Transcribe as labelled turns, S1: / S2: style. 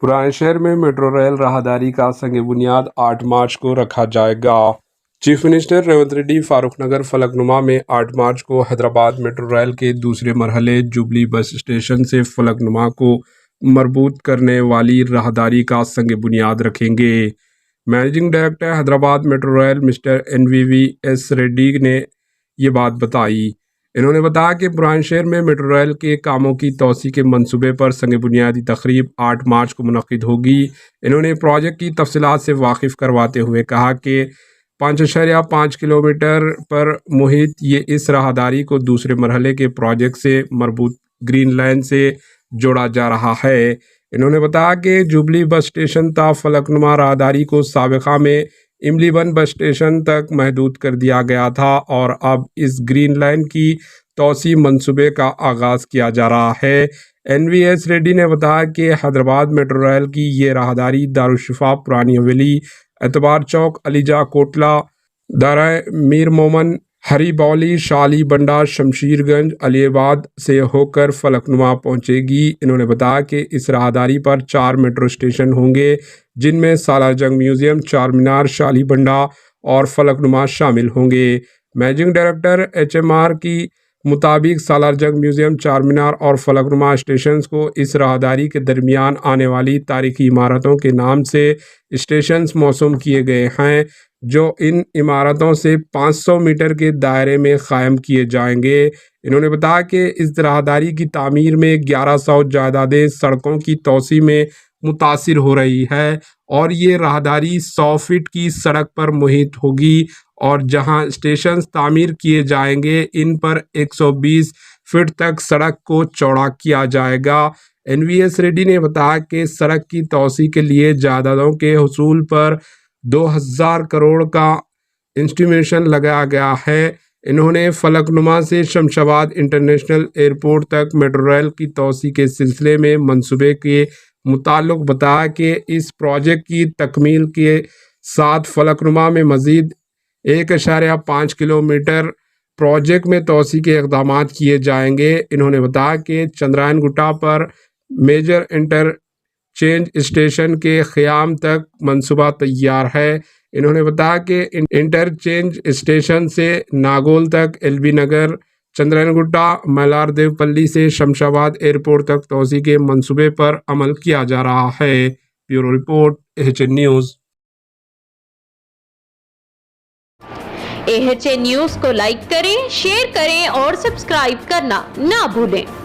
S1: पुराने शहर में मेट्रो रेल राहदारी का संग बुनियाद 8 मार्च को रखा जाएगा। चीफ मिनिस्टर रेवंत रेड्डी फारूखनगर फलकनुमा में 8 मार्च को हैदराबाद मेट्रो रेल के दूसरे मरहले जुबली बस स्टेशन से फलकनुमा को मरबूत करने वाली राहदारी का संग बुनियाद रखेंगे। Managing director Hyderabad metro rail mister NVVS Reddy ने ये बात बताई। इन्होंने बताया कि पुराने शहर में मेट्रो रेल के कामों की तोसी के मंसूबे पर संग बुनियादी तकरीब 8 मार्च को मुनक्किद होगी। इन्होंने प्रोजेक्ट की तफसीलात से वाकिफ करवाते हुए कहा कि 5.5 किलोमीटर पर मुहित ये इस राहदारी को दूसरे मरहले के प्रोजेक्ट से मरबूत ग्रीन लाइन से जोड़ा जा रहा है। इन्होंने बताया कि जुबली बस स्टेशन ता फलकनुमा राहदारी को साबिका में इमलीबन बस स्टेशन तक महदूद कर दिया गया था और अब इस ग्रीन लाइन की तोसी मंसूबे का आगाज़ किया जा रहा है। NVS रेड्डी ने बताया कि हैदराबाद मेट्रो रेल की ये राहदारी दारुशिफा, पुरानी हवेली, एतबार चौक, अलीजा कोटला, दारा मीर मोमन, हरी बौली, शाली बंडा, शमशीरगंज, अलीबाद से होकर फलकनुमा पहुंचेगी। इन्होंने बताया कि इस राहदारी पर 4 मेट्रो स्टेशन होंगे, जिनमें सालार जंग म्यूज़ियम, चार मीनार, शाली बंडा और फलकनुमा शामिल होंगे। मैनेजिंग डायरेक्टर HMR की मुताबिक सालार जंग म्यूज़ियम, चार मीनार और फलकनुमा स्टेशन को इस राहदारी के दरमियान आने वाली तारीखी इमारतों के नाम से स्टेशन मौसूम किए गए हैं, जो इन इमारतों से 500 मीटर के दायरे में क़ायम किए जाएंगे। इन्होंने बताया कि इस राहदारी की तामीर में 1100 जायदादें सड़कों की तोसी में मुतासिर हो रही है और ये राहदारी 100 फीट की सड़क पर मुहित होगी और जहां स्टेशन तामीर किए जाएंगे इन पर 120 फीट तक सड़क को चौड़ा किया जाएगा। NVS रेड्डी ने बताया कि सड़क की तोसी के लिए जायदादों के हुसूल पर 2000 करोड़ का एस्टिमेशन लगाया गया है। इन्होंने फलकनुमा से शमशाबाद इंटरनेशनल एयरपोर्ट तक मेट्रो रेल की तोसी के सिलसिले में मंसूबे के मुताल्लिक बताया कि इस प्रोजेक्ट की तकमील के साथ फलकनुमा में मज़ीद 1.5 किलोमीटर प्रोजेक्ट में तोसी के इक़दाम किए जाएंगे। इन्होंने बताया कि चंद्रायन गुट्टा पर मेजर इंटरचेंज स्टेशन के क़याम तक मंसूबा तैयार है। इन्होंने बताया कि इंटरचेंज स्टेशन से नागोल तक, LB नगर, चंद्रायन गुट्टा, मलार देवपल्ली से शमशाबाद एयरपोर्ट तक तोसी के मंसूबे पर अमल किया जा रहा है। Bureau report, AHN news.
S2: AHN news को लाइक करें, शेयर करें और सब्सक्राइब करना ना भूलें।